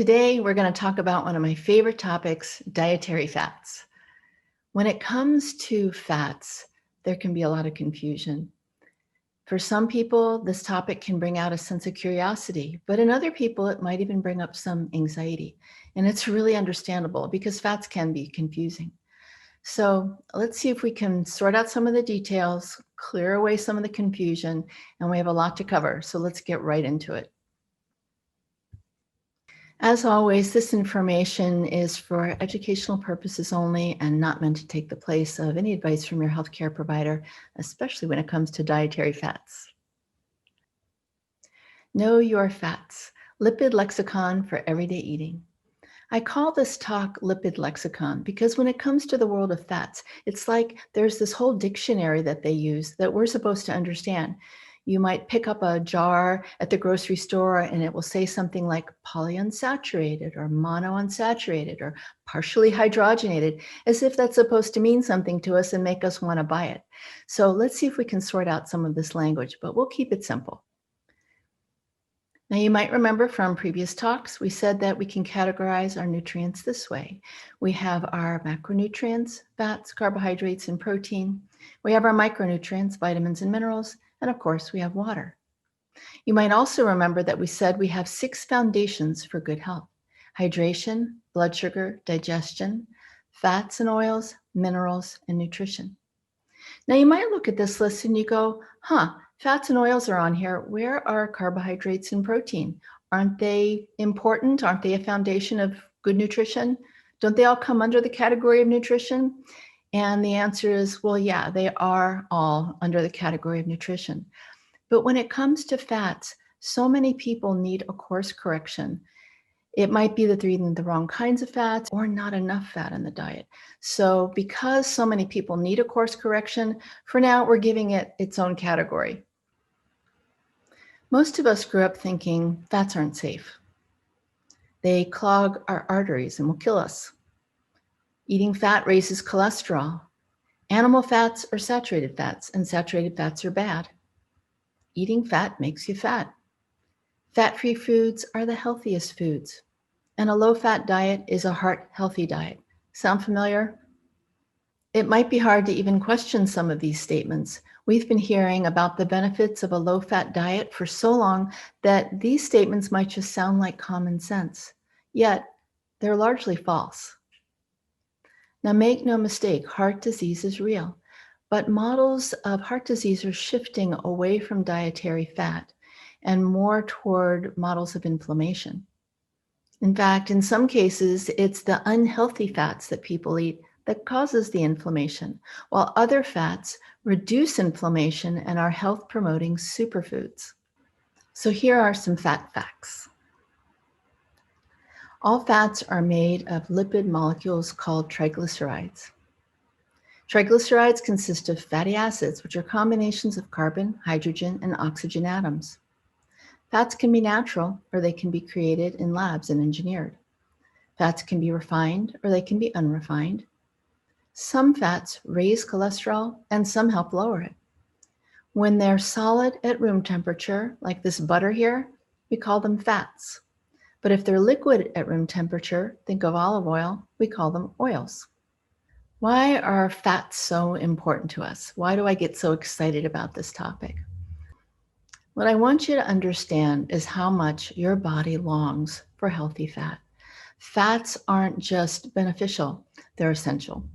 Today, we're going to talk about one of my favorite topics, dietary fats. When it comes to fats, there can be a lot of confusion. For some people, this topic can bring out a sense of curiosity, but in other people, it might even bring up some anxiety. And it's really understandable because fats can be confusing. So let's see if we can sort out some of the details, clear away some of the confusion, and we have a lot to cover. So let's get right into it. As always, this information is for educational purposes only and not meant to take the place of any advice from your healthcare provider, especially when it comes to dietary fats. Know your fats, Lipid Lexicon for everyday eating. I call this talk Lipid Lexicon because when it comes to the world of fats, it's like there's this whole dictionary that they use that we're supposed to understand. You might pick up a jar at the grocery store and it will say something like polyunsaturated or monounsaturated or partially hydrogenated, as if that's supposed to mean something to us and make us want to buy it. So let's see if we can sort out some of this language, but we'll keep it simple. Now, you might remember from previous talks, we said that we can categorize our nutrients this way. We have our macronutrients, fats, carbohydrates, and protein. We have our micronutrients, vitamins and minerals, and of course, we have water. You might also remember that we said we have 6 foundations for good health: hydration, blood sugar, digestion, fats and oils, minerals, and nutrition. Now, you might look at this list and you go, fats and oils are on here. Where are carbohydrates and protein? Aren't they important? Aren't they a foundation of good nutrition? Don't they all come under the category of nutrition? And the answer is, well, yeah, they are all under the category of nutrition. But when it comes to fats, so many people need a course correction. It might be that they're eating the wrong kinds of fats or not enough fat in the diet. So because so many people need a course correction, for now, we're giving it its own category. Most of us grew up thinking fats aren't safe. They clog our arteries and will kill us. Eating fat raises cholesterol. Animal fats are saturated fats, and saturated fats are bad. Eating fat makes you fat. Fat-free foods are the healthiest foods, and a low-fat diet is a heart-healthy diet. Sound familiar? It might be hard to even question some of these statements. We've been hearing about the benefits of a low-fat diet for so long that these statements might just sound like common sense, yet they're largely false. Now, make no mistake, heart disease is real, but models of heart disease are shifting away from dietary fat and more toward models of inflammation. In fact, in some cases, it's the unhealthy fats that people eat that causes the inflammation, while other fats reduce inflammation and are health-promoting superfoods. So here are some fat facts. All fats are made of lipid molecules called triglycerides. Triglycerides consist of fatty acids, which are combinations of carbon, hydrogen, and oxygen atoms. Fats can be natural, or they can be created in labs and engineered. Fats can be refined, or they can be unrefined. Some fats raise cholesterol, and some help lower it. When they're solid at room temperature, like this butter here, we call them fats. But if they're liquid at room temperature, think of olive oil, we call them oils. Why are fats so important to us? Why do I get so excited about this topic? What I want you to understand is how much your body longs for healthy fat. Fats aren't just beneficial, they're essential.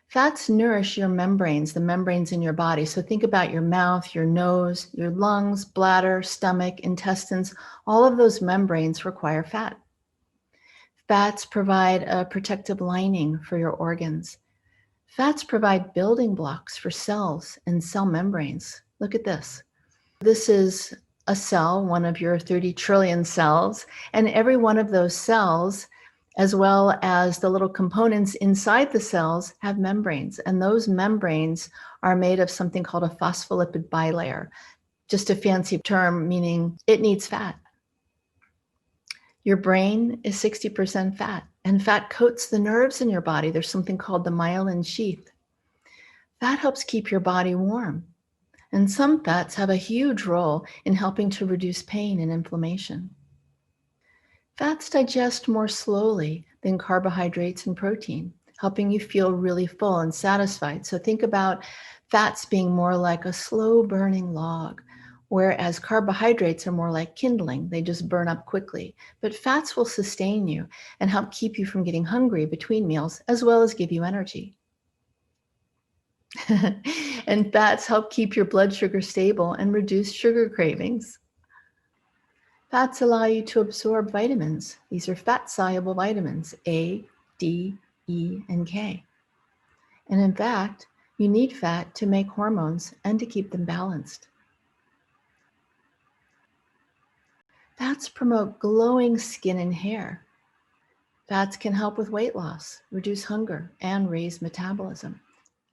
Fats nourish your membranes, the membranes in your body. So think about your mouth, your nose, your lungs, bladder, stomach, intestines. All of those membranes require fat. Fats provide a protective lining for your organs. Fats provide building blocks for cells and cell membranes. Look at this. This is a cell, one of your 30 trillion cells, and every one of those cells, as well as the little components inside the cells, have membranes. And those membranes are made of something called a phospholipid bilayer, just a fancy term meaning it needs fat. Your brain is 60% fat, and fat coats the nerves in your body. There's something called the myelin sheath. Fat helps keep your body warm. And some fats have a huge role in helping to reduce pain and inflammation. Fats digest more slowly than carbohydrates and protein, helping you feel really full and satisfied. So think about fats being more like a slow burning log, whereas carbohydrates are more like kindling. They just burn up quickly. But fats will sustain you and help keep you from getting hungry between meals, as well as give you energy. And fats help keep your blood sugar stable and reduce sugar cravings. Fats allow you to absorb vitamins. These are fat-soluble vitamins, A, D, E, and K. And in fact, you need fat to make hormones and to keep them balanced. Fats promote glowing skin and hair. Fats can help with weight loss, reduce hunger, and raise metabolism.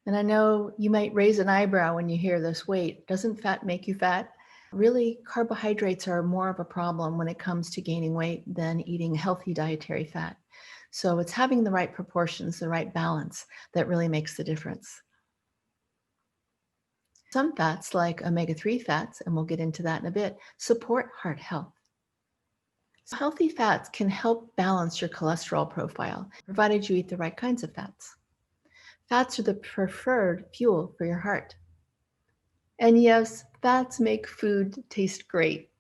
And I know you might raise an eyebrow when you hear this. Wait, doesn't fat make you fat? Really, carbohydrates are more of a problem when it comes to gaining weight than eating healthy dietary fat. So it's having the right proportions, the right balance that really makes the difference. Some fats, like omega-3 fats, and we'll get into that in a bit, support heart health. So healthy fats can help balance your cholesterol profile, provided you eat the right kinds of fats. Fats are the preferred fuel for your heart. And yes, fats make food taste great.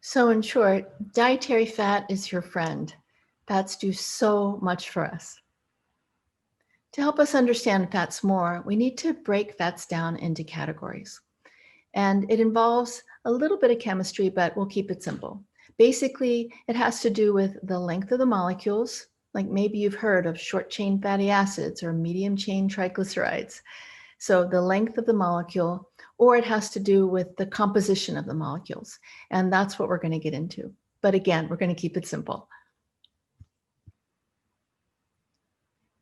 So in short, dietary fat is your friend. Fats do so much for us. To help us understand fats more, we need to break fats down into categories. And it involves a little bit of chemistry, but we'll keep it simple. Basically, it has to do with the length of the molecules, like maybe you've heard of short chain fatty acids or medium chain triglycerides. So the length of the molecule, or it has to do with the composition of the molecules. And that's what we're going to get into. But again, we're going to keep it simple.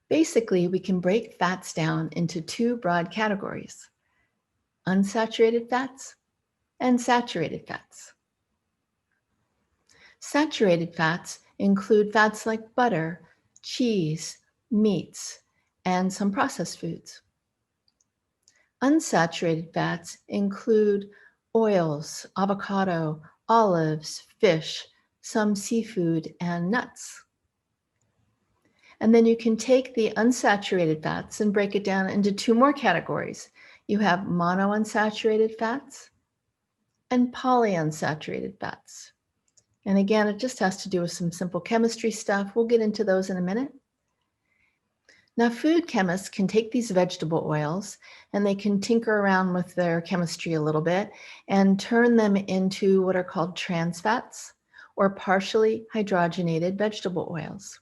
Basically, we can break fats down into two broad categories: unsaturated fats and saturated fats. Saturated fats include fats like butter, cheese, meats, and some processed foods. Unsaturated fats include oils, avocado, olives, fish, some seafood, and nuts. And then you can take the unsaturated fats and break it down into two more categories. You have monounsaturated fats and polyunsaturated fats. And again, it just has to do with some simple chemistry stuff. We'll get into those in a minute. Now, food chemists can take these vegetable oils and they can tinker around with their chemistry a little bit and turn them into what are called trans fats or partially hydrogenated vegetable oils.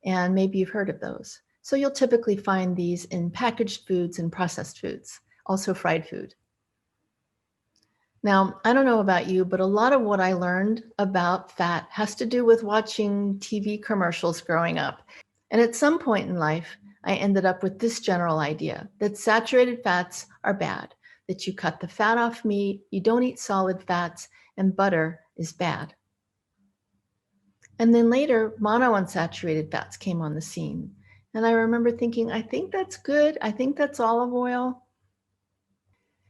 And maybe you've heard of those. So you'll typically find these in packaged foods and processed foods, also fried food. Now, I don't know about you, but a lot of what I learned about fat has to do with watching TV commercials growing up. And at some point in life, I ended up with this general idea that saturated fats are bad, that you cut the fat off meat, you don't eat solid fats, and butter is bad. And then later, monounsaturated fats came on the scene. And I remember thinking, I think that's good. I think that's olive oil.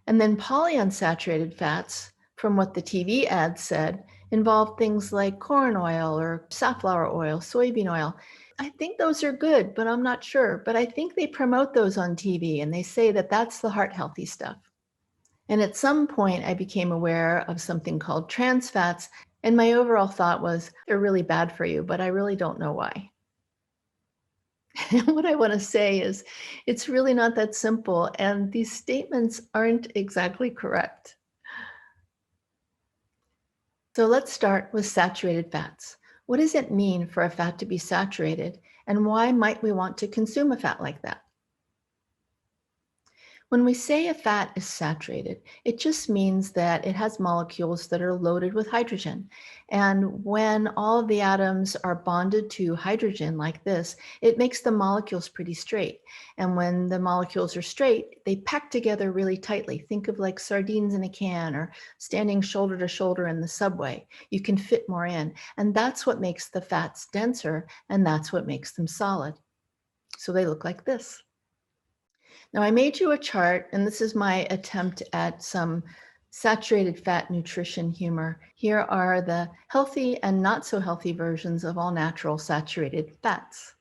And then polyunsaturated fats, from what the TV ads said, involve things like corn oil or safflower oil, soybean oil. I think those are good, but I'm not sure. But I think they promote those on TV and they say that that's the heart healthy stuff. And at some point, I became aware of something called trans fats. And my overall thought was, they're really bad for you, but I really don't know why. What I want to say is, it's really not that simple. And these statements aren't exactly correct. So let's start with saturated fats. What does it mean for a fat to be saturated, and why might we want to consume a fat like that? When we say a fat is saturated, it just means that it has molecules that are loaded with hydrogen. And when all of the atoms are bonded to hydrogen like this, it makes the molecules pretty straight. And when the molecules are straight, they pack together really tightly. Think of like sardines in a can or standing shoulder to shoulder in the subway. You can fit more in. And that's what makes the fats denser, and that's what makes them solid. So they look like this. Now I made you a chart, and this is my attempt at some Saturated fat nutrition humor. Here are the healthy and not so healthy versions of all natural saturated fats.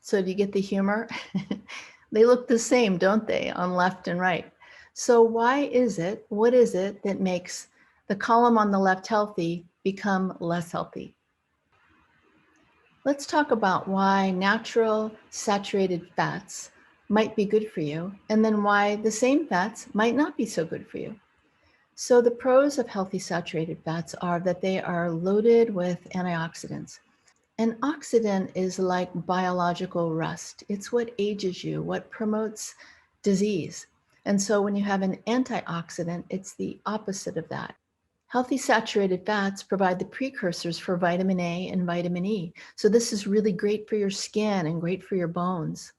So do you get the humor? They look the same, don't they, on left and right? So why is it, what is it that makes the column on the left healthy become less healthy? Let's talk about why natural saturated fats might be good for you, and then why the same fats might not be so good for you. So the pros of healthy saturated fats are that they are loaded with antioxidants. An oxidant is like biological rust. It's what ages you, what promotes disease. And so when you have an antioxidant, it's the opposite of that. Healthy saturated fats provide the precursors for vitamin A and vitamin E. So this is really great for your skin and great for your bones.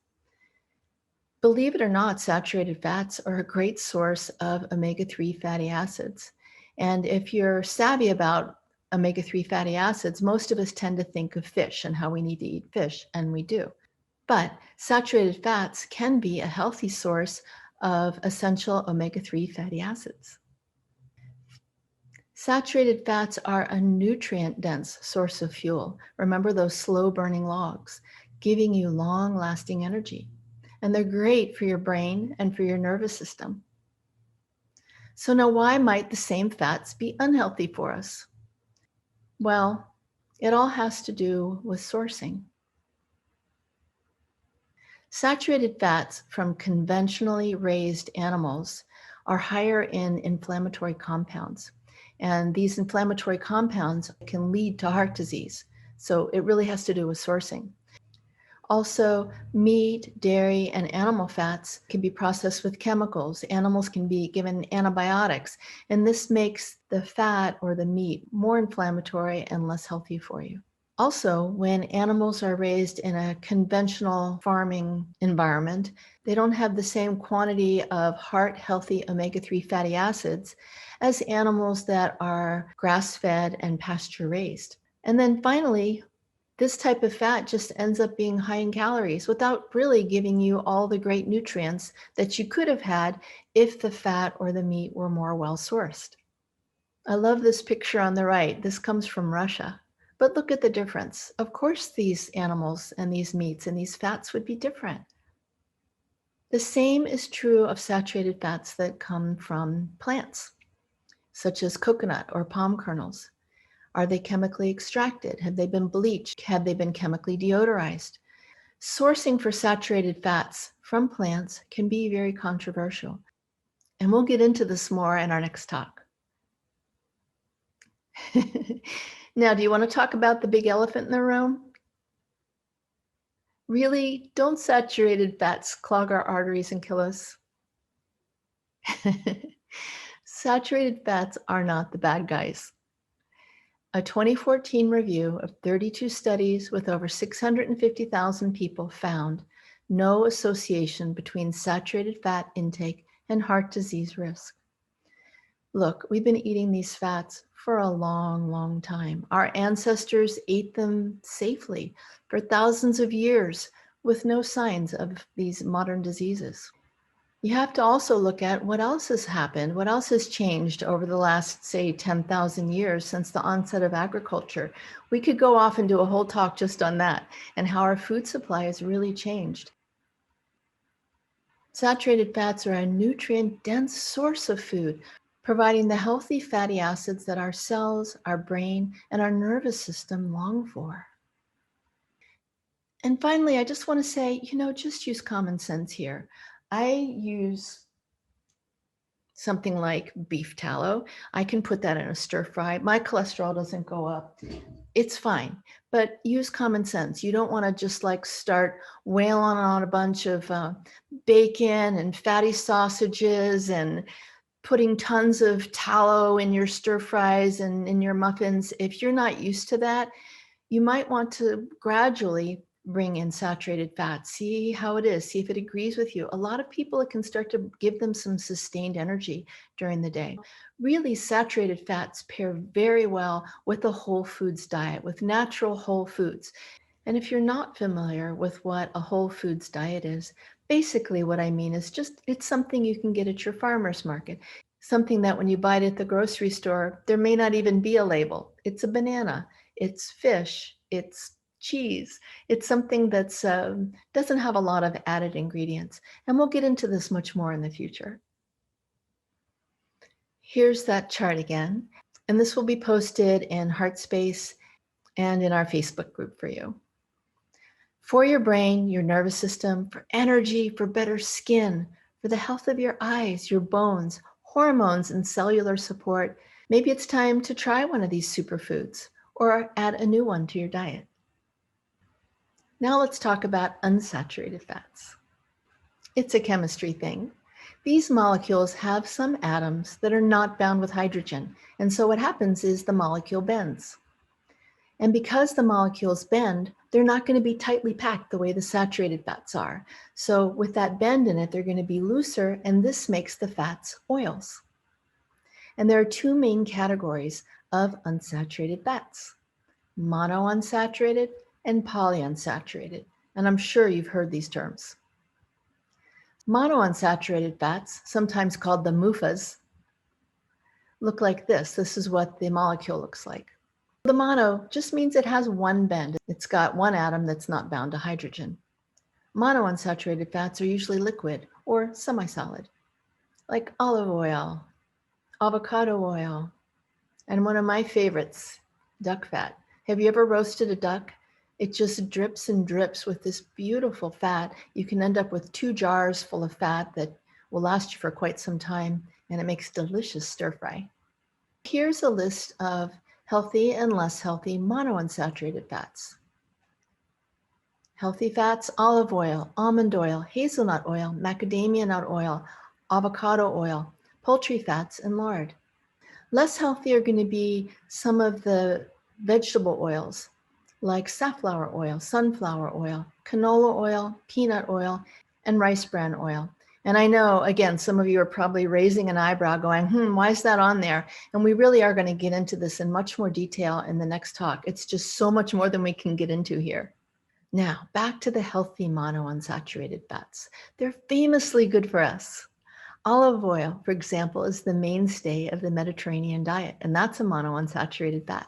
Believe it or not, saturated fats are a great source of omega-3 fatty acids. And if you're savvy about omega-3 fatty acids, most of us tend to think of fish and how we need to eat fish, and we do. But saturated fats can be a healthy source of essential omega-3 fatty acids. Saturated fats are a nutrient-dense source of fuel. Remember those slow-burning logs, giving you long-lasting energy. And they're great for your brain and for your nervous system. So now why might the same fats be unhealthy for us? Well, it all has to do with sourcing. Saturated fats from conventionally raised animals are higher in inflammatory compounds. And these inflammatory compounds can lead to heart disease. So it really has to do with sourcing. Also, meat, dairy, and animal fats can be processed with chemicals. Animals can be given antibiotics, and this makes the fat or the meat more inflammatory and less healthy for you. Also, when animals are raised in a conventional farming environment, they don't have the same quantity of heart-healthy omega-3 fatty acids as animals that are grass-fed and pasture-raised. And then finally, this type of fat just ends up being high in calories without really giving you all the great nutrients that you could have had if the fat or the meat were more well-sourced. I love this picture on the right. This comes from Russia. But look at the difference. Of course, these animals and these meats and these fats would be different. The same is true of saturated fats that come from plants, such as coconut or palm kernels. Are they chemically extracted? Have they been bleached? Have they been chemically deodorized? Sourcing for saturated fats from plants can be very controversial. And we'll get into this more in our next talk. Now, do you want to talk about the big elephant in the room? Really, don't saturated fats clog our arteries and kill us? Saturated fats are not the bad guys. A 2014 review of 32 studies with over 650,000 people found no association between saturated fat intake and heart disease risk. Look, we've been eating these fats for a long, long time. Our ancestors ate them safely for thousands of years with no signs of these modern diseases. You have to also look at what else has happened, what else has changed over the last, say, 10,000 years since the onset of agriculture. We could go off and do a whole talk just on that and how our food supply has really changed. Saturated fats are a nutrient-dense source of food, providing the healthy fatty acids that our cells, our brain, and our nervous system long for. And finally, I just want to say, just use common sense here. I use something like beef tallow. I can put that in a stir fry. My cholesterol doesn't go up. It's fine, but use common sense. You don't want to just like start wailing on a bunch of bacon and fatty sausages and putting tons of tallow in your stir fries and in your muffins. If you're not used to that, you might want to gradually bring in saturated fats. See how it is. See if it agrees with you. A lot of people, it can start to give them some sustained energy during the day. Really, saturated fats pair very well with a whole foods diet, with natural whole foods. And if you're not familiar with what a whole foods diet is, Basically, what I mean is just it's something you can get at your farmer's market. Something that when you buy it at the grocery store, there may not even be a label. It's a banana, it's fish, it's cheese. It's something that's doesn't have a lot of added ingredients. And we'll get into this much more in the future. Here's that chart again. And this will be posted in HeartSpace and in our Facebook group for you. For your brain, your nervous system, for energy, for better skin, for the health of your eyes, your bones, hormones, and cellular support, maybe it's time to try one of these superfoods or add a new one to your diet. Now let's talk about unsaturated fats. It's a chemistry thing. These molecules have some atoms that are not bound with hydrogen, and so what happens is the molecule bends. And because the molecules bend, they're not going to be tightly packed the way the saturated fats are. So with that bend in it, they're going to be looser, and this makes the fats oils. And there are two main categories of unsaturated fats: monounsaturated and polyunsaturated. And I'm sure you've heard these terms. Monounsaturated fats, sometimes called the MUFAs, look like this. This is what the molecule looks like. The mono just means it has one bend. It's got one atom that's not bound to hydrogen. Monounsaturated fats are usually liquid or semi-solid, like olive oil, avocado oil, and one of my favorites, duck fat. Have you ever roasted a duck? It just drips and drips with this beautiful fat. You can end up with 2 jars full of fat that will last you for quite some time, and it makes delicious stir fry. Here's a list of healthy and less healthy monounsaturated fats. Healthy fats: olive oil, almond oil, hazelnut oil, macadamia nut oil, avocado oil, poultry fats, and lard. Less healthy are going to be some of the vegetable oils like safflower oil, sunflower oil, canola oil, peanut oil, and rice bran oil. And I know, again, some of you are probably raising an eyebrow going, why is that on there? And we really are going to get into this in much more detail in the next talk. It's just so much more than we can get into here. Now, back to the healthy monounsaturated fats. They're famously good for us. Olive oil, for example, is the mainstay of the Mediterranean diet, and that's a monounsaturated fat.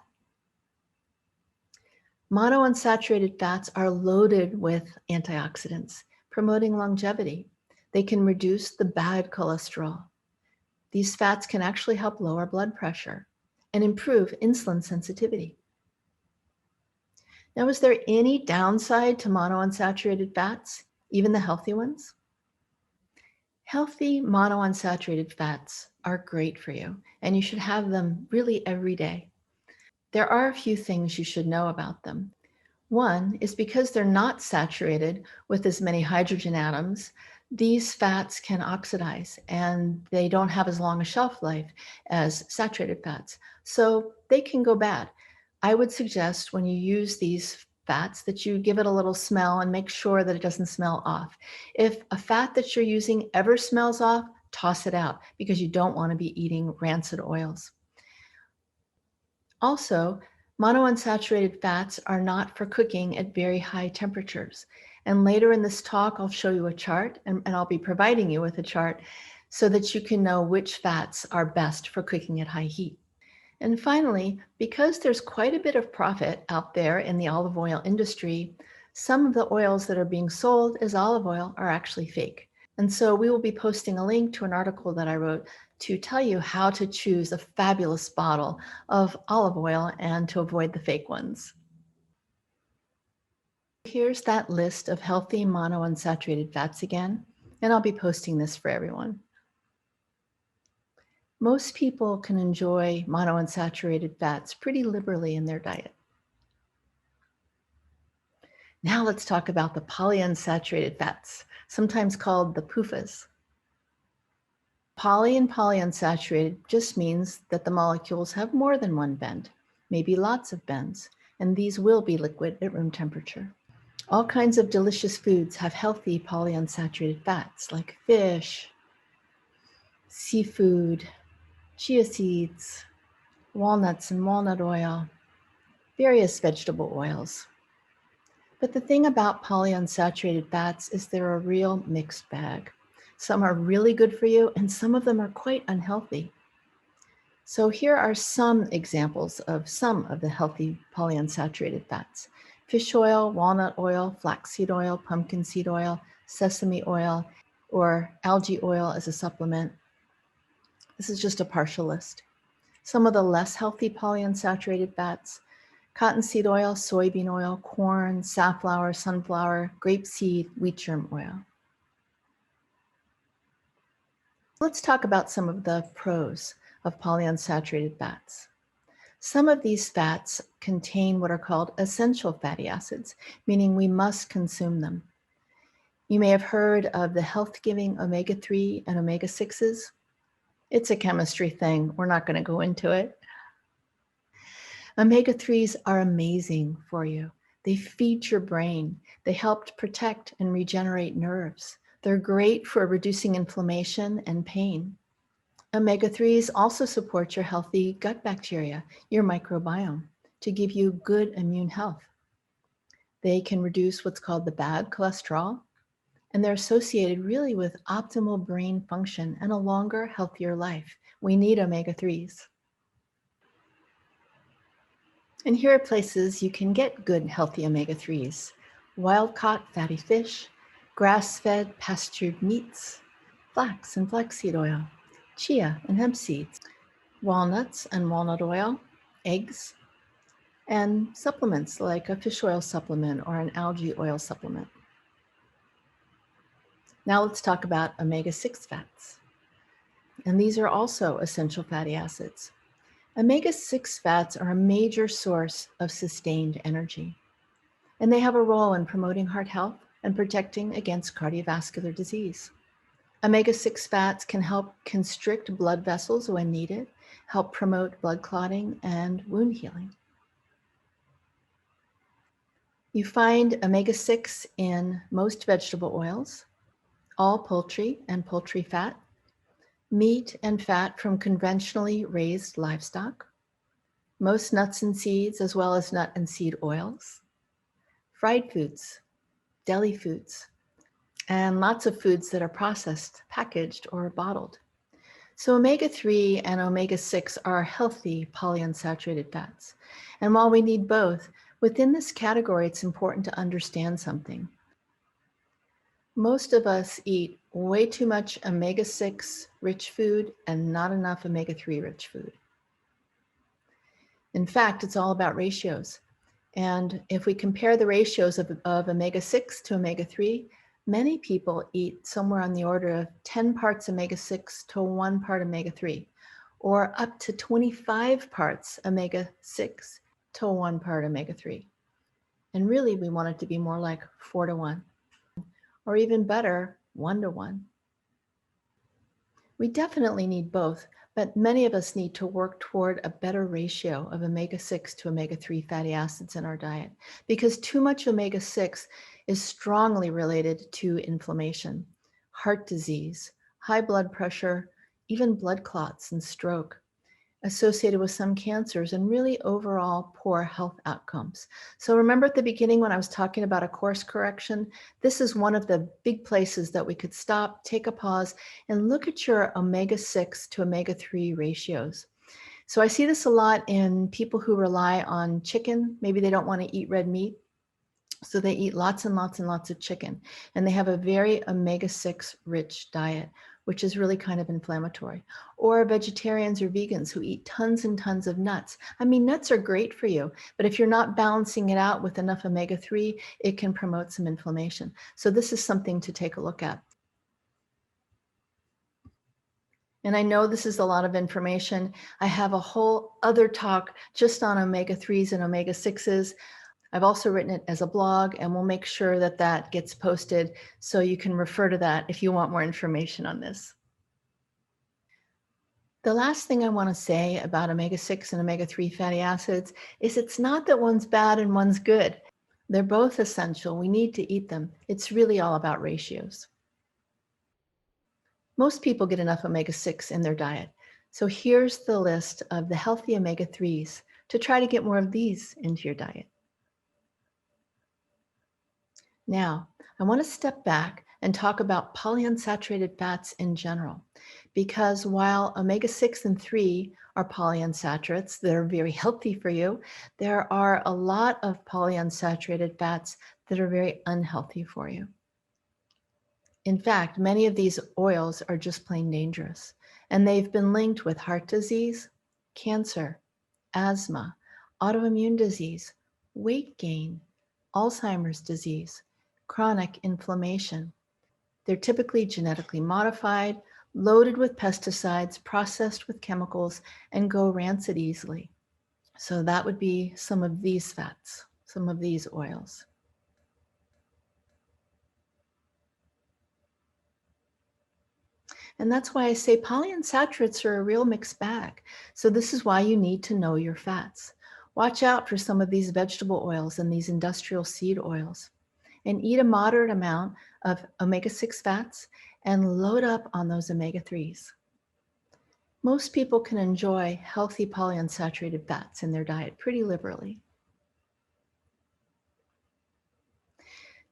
Monounsaturated fats are loaded with antioxidants, promoting longevity. They can reduce the bad cholesterol. These fats can actually help lower blood pressure and improve insulin sensitivity. Now, is there any downside to monounsaturated fats, even the healthy ones? Healthy monounsaturated fats are great for you, and you should have them really every day. There are a few things you should know about them. One is because they're not saturated with as many hydrogen atoms, these fats can oxidize and they don't have as long a shelf life as saturated fats. So they can go bad. I would suggest when you use these fats that you give it a little smell and make sure that it doesn't smell off. If a fat that you're using ever smells off, toss it out because you don't want to be eating rancid oils. Also, monounsaturated fats are not for cooking at very high temperatures. And later in this talk, I'll show you a chart, and I'll be providing you with a chart so that you can know which fats are best for cooking at high heat. And finally, because there's quite a bit of profit out there in the olive oil industry, some of the oils that are being sold as olive oil are actually fake. And so we will be posting a link to an article that I wrote to tell you how to choose a fabulous bottle of olive oil and to avoid the fake ones. Here's that list of healthy monounsaturated fats again, and I'll be posting this for everyone. Most people can enjoy monounsaturated fats pretty liberally in their diet. Now let's talk about the polyunsaturated fats, sometimes called the PUFAs. Poly and polyunsaturated just means that the molecules have more than one bend, maybe lots of bends, and these will be liquid at room temperature. All kinds of delicious foods have healthy polyunsaturated fats like fish, seafood, chia seeds, walnuts and walnut oil, various vegetable oils. But the thing about polyunsaturated fats is they're a real mixed bag. Some are really good for you, and some of them are quite unhealthy. So here are some examples of some of the healthy polyunsaturated fats: fish oil, walnut oil, flaxseed oil, pumpkin seed oil, sesame oil, or algae oil as a supplement. This is just a partial list. Some of the less healthy polyunsaturated fats: cottonseed oil, soybean oil, corn, safflower, sunflower, grapeseed, wheat germ oil. Let's talk about some of the pros of polyunsaturated fats. Some of these fats contain what are called essential fatty acids, meaning we must consume them. You may have heard of the health-giving omega-3 and omega-6s. It's a chemistry thing. We're not going to go into it. Omega-3s are amazing for you. They feed your brain. They help protect and regenerate nerves. They're great for reducing inflammation and pain. Omega-3s also support your healthy gut bacteria, your microbiome, to give you good immune health. They can reduce what's called the bad cholesterol, and they're associated really with optimal brain function and a longer, healthier life. We need omega-3s. And here are places you can get good, healthy omega-3s: wild-caught fatty fish, grass-fed pastured meats, flax and flaxseed oil, chia and hemp seeds, walnuts and walnut oil, eggs, and supplements like a fish oil supplement or an algae oil supplement. Now let's talk about omega-6 fats. And these are also essential fatty acids. Omega-6 fats are a major source of sustained energy, and they have a role in promoting heart health and protecting against cardiovascular disease. Omega-6 fats can help constrict blood vessels when needed, help promote blood clotting and wound healing. You find omega-6 in most vegetable oils, all poultry and poultry fat, meat and fat from conventionally raised livestock, most nuts and seeds, as well as nut and seed oils, fried foods, deli foods, and lots of foods that are processed, packaged, or bottled. So omega-3 and omega-6 are healthy polyunsaturated fats. And while we need both, within this category, it's important to understand something. Most of us eat way too much omega-6 rich food and not enough omega-3 rich food. In fact, it's all about ratios. And if we compare the ratios of omega-6 to omega-3, many people eat somewhere on the order of 10 parts omega-6 to 1 part omega-3, or up to 25 parts omega-6 to 1 part omega-3. And really, we want it to be more like 4 to 1, or even better, 1 to 1. We definitely need both, but many of us need to work toward a better ratio of omega-6 to omega-3 fatty acids in our diet, because too much omega-6 is strongly related to inflammation, heart disease, high blood pressure, even blood clots and stroke, associated with some cancers, and really overall poor health outcomes. So remember at the beginning when I was talking about a course correction, this is one of the big places that we could stop, take a pause, and look at your omega-6 to omega-3 ratios. So I see this a lot in people who rely on chicken. Maybe they don't want to eat red meat, so they eat lots and lots and lots of chicken, and they have a very omega-6 rich diet, which is really kind of inflammatory. Or vegetarians or vegans who eat tons and tons of nuts. I mean, nuts are great for you, but if you're not balancing it out with enough omega-3, it can promote some inflammation. So this is something to take a look at. And I know this is a lot of information. I have a whole other talk just on omega-3s and omega-6s. I've also written it as a blog, and we'll make sure that that gets posted so you can refer to that if you want more information on this. The last thing I want to say about omega-6 and omega-3 fatty acids is it's not that one's bad and one's good. They're both essential. We need to eat them. It's really all about ratios. Most people get enough omega-6 in their diet. So here's the list of the healthy omega-3s to try to get more of these into your diet. Now, I want to step back and talk about polyunsaturated fats in general, because while omega-6 and 3 are polyunsaturates that are very healthy for you, there are a lot of polyunsaturated fats that are very unhealthy for you. In fact, many of these oils are just plain dangerous, and they've been linked with heart disease, cancer, asthma, autoimmune disease, weight gain, Alzheimer's disease, chronic inflammation. They're typically genetically modified, loaded with pesticides, processed with chemicals, and go rancid easily. So that would be some of these fats, some of these oils. And that's why I say polyunsaturates are a real mixed bag. So this is why you need to know your fats. Watch out for some of these vegetable oils and these industrial seed oils. And eat a moderate amount of omega-6 fats and load up on those omega-3s. Most people can enjoy healthy polyunsaturated fats in their diet pretty liberally.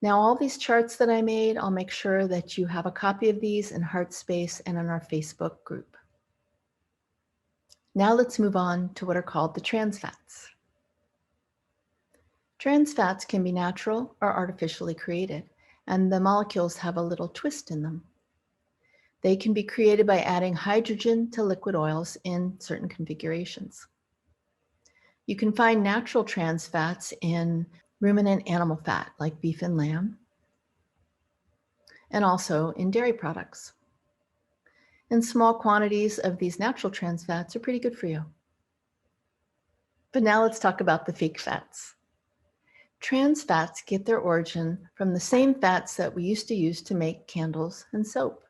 Now, all these charts that I made, I'll make sure that you have a copy of these in HeartSpace and in our Facebook group. Now let's move on to what are called the trans fats. Trans fats can be natural or artificially created, and the molecules have a little twist in them. They can be created by adding hydrogen to liquid oils in certain configurations. You can find natural trans fats in ruminant animal fat like beef and lamb, and also in dairy products. And small quantities of these natural trans fats are pretty good for you. But now let's talk about the fake fats. Trans fats get their origin from the same fats that we used to use to make candles and soap.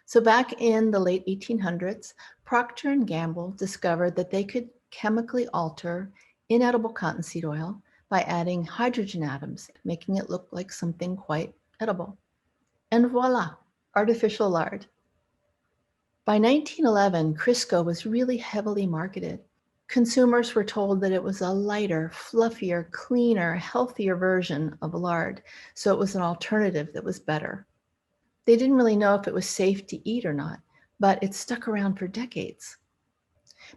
So back in the late 1800s, Procter and Gamble discovered that they could chemically alter inedible cottonseed oil by adding hydrogen atoms, making it look like something quite edible. And voila, artificial lard. By 1911, Crisco was really heavily marketed. Consumers were told that it was a lighter, fluffier, cleaner, healthier version of lard, so it was an alternative that was better. They didn't really know if it was safe to eat or not, but it stuck around for decades.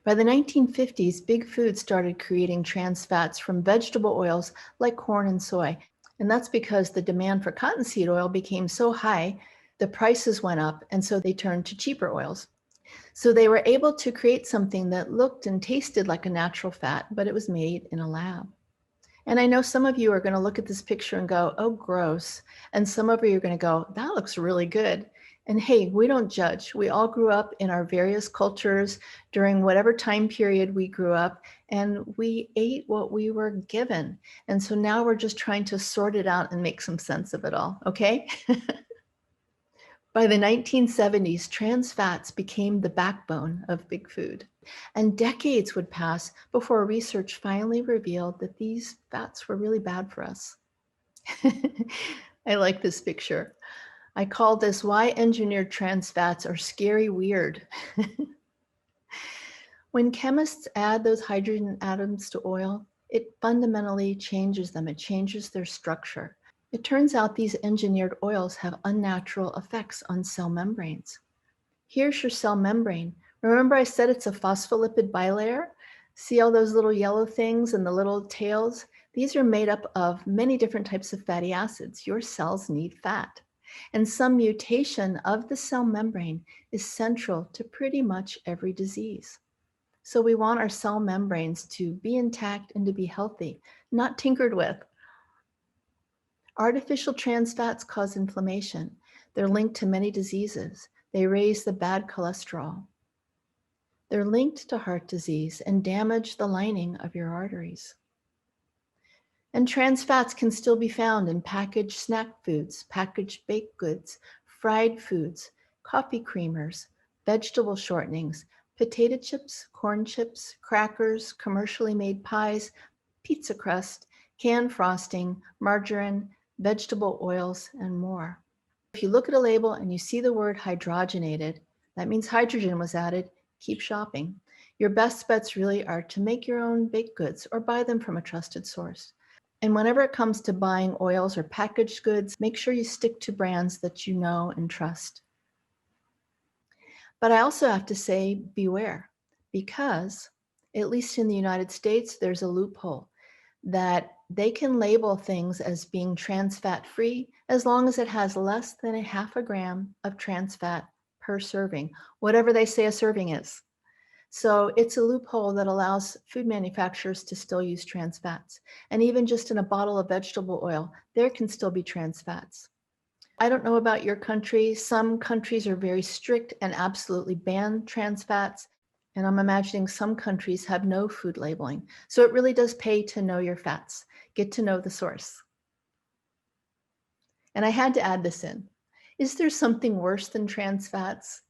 By the 1950s, Big Food started creating trans fats from vegetable oils like corn and soy. And that's because the demand for cottonseed oil became so high, the prices went up, and so they turned to cheaper oils. So they were able to create something that looked and tasted like a natural fat, but it was made in a lab. And I know some of you are going to look at this picture and go, oh, gross. And some of you are going to go, that looks really good. And hey, we don't judge. We all grew up in our various cultures during whatever time period we grew up, and we ate what we were given. And so now we're just trying to sort it out and make some sense of it all, okay? By the 1970s, trans fats became the backbone of Big Food, and decades would pass before research finally revealed that these fats were really bad for us. I like this picture. I call this why engineered trans fats are scary weird. When chemists add those hydrogen atoms to oil, it fundamentally changes them. It changes their structure. It turns out these engineered oils have unnatural effects on cell membranes. Here's your cell membrane. Remember I said it's a phospholipid bilayer? See all those little yellow things and the little tails? These are made up of many different types of fatty acids. Your cells need fat. And some mutation of the cell membrane is central to pretty much every disease. So we want our cell membranes to be intact and to be healthy, not tinkered with. Artificial trans fats cause inflammation. They're linked to many diseases. They raise the bad cholesterol. They're linked to heart disease and damage the lining of your arteries. And trans fats can still be found in packaged snack foods, packaged baked goods, fried foods, coffee creamers, vegetable shortenings, potato chips, corn chips, crackers, commercially made pies, pizza crust, canned frosting, margarine, vegetable oils, and more. If you look at a label and you see the word hydrogenated, that means hydrogen was added. Keep shopping. Your best bets really are to make your own baked goods or buy them from a trusted source. And whenever it comes to buying oils or packaged goods, make sure you stick to brands that you know and trust. But I also have to say, beware, because at least in the United States, there's a loophole that they can label things as being trans fat free as long as it has less than a half a gram of trans fat per serving, whatever they say a serving is. So it's a loophole that allows food manufacturers to still use trans fats. And even just in a bottle of vegetable oil, there can still be trans fats. I don't know about your country. Some countries are very strict and absolutely ban trans fats. And I'm imagining some countries have no food labeling. So it really does pay to know your fats, get to know the source. And I had to add this in. Is there something worse than trans fats?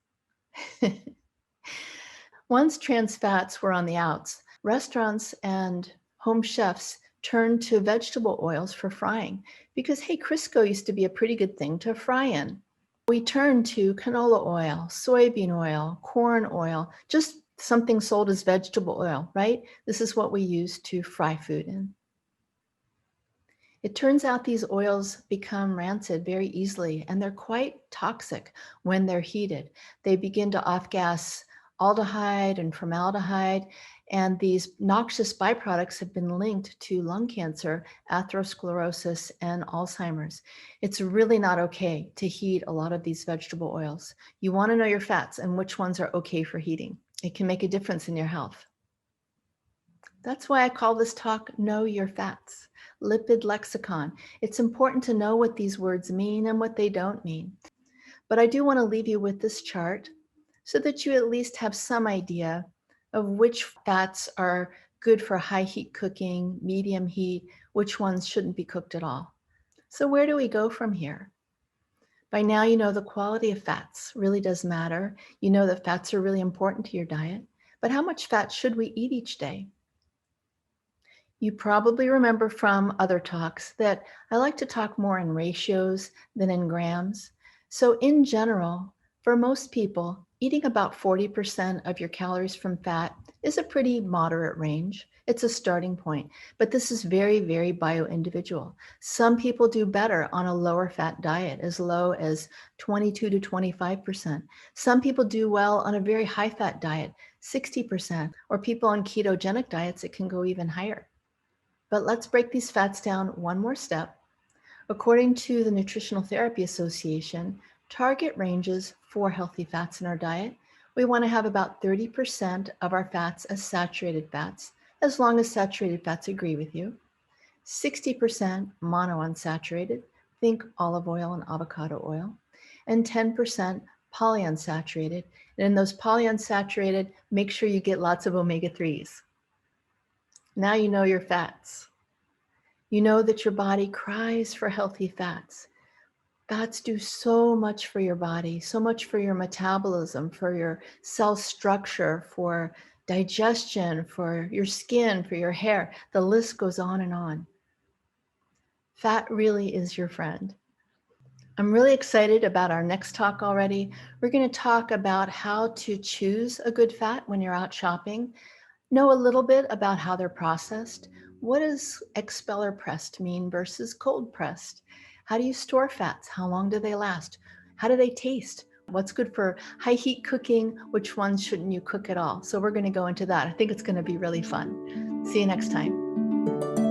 Once trans fats were on the outs, restaurants and home chefs turned to vegetable oils for frying because, hey, Crisco used to be a pretty good thing to fry in. We turned to canola oil, soybean oil, corn oil, just something sold as vegetable oil, right? This is what we use to fry food in. It turns out these oils become rancid very easily, and they're quite toxic when they're heated. They begin to off-gas aldehyde and formaldehyde, and these noxious byproducts have been linked to lung cancer, atherosclerosis, and Alzheimer's. It's really not okay to heat a lot of these vegetable oils. You want to know your fats and which ones are okay for heating. It can make a difference in your health. That's why I call this talk Know Your Fats, Lipid Lexicon. It's important to know what these words mean and what they don't mean. But I do want to leave you with this chart so that you at least have some idea of which fats are good for high heat cooking, medium heat, which ones shouldn't be cooked at all. So where do we go from here? By now, you know the quality of fats really does matter. You know that fats are really important to your diet. But how much fat should we eat each day? You probably remember from other talks that I like to talk more in ratios than in grams. So in general, for most people, eating about 40% of your calories from fat is a pretty moderate range. It's a starting point, but this is very, very bio-individual. Some people do better on a lower fat diet, as low as 22 to 25%. Some people do well on a very high fat diet, 60%, or people on ketogenic diets, it can go even higher. But let's break these fats down one more step. According to the Nutritional Therapy Association, target ranges for healthy fats in our diet, we want to have about 30% of our fats as saturated fats, as long as saturated fats agree with you. 60% monounsaturated, think olive oil and avocado oil, and 10% polyunsaturated. And in those polyunsaturated, make sure you get lots of omega-3s. Now you know your fats. You know that your body cries for healthy fats. Fats do so much for your body, so much for your metabolism, for your cell structure, for digestion, for your skin, for your hair. The list goes on and on. Fat really is your friend. I'm really excited about our next talk already. We're going to talk about how to choose a good fat when you're out shopping, know a little bit about how they're processed. What does expeller pressed mean versus cold pressed? How do you store fats? How long do they last? How do they taste? What's good for high heat cooking? Which ones shouldn't you cook at all? So we're going to go into that. I think it's going to be really fun. See you next time.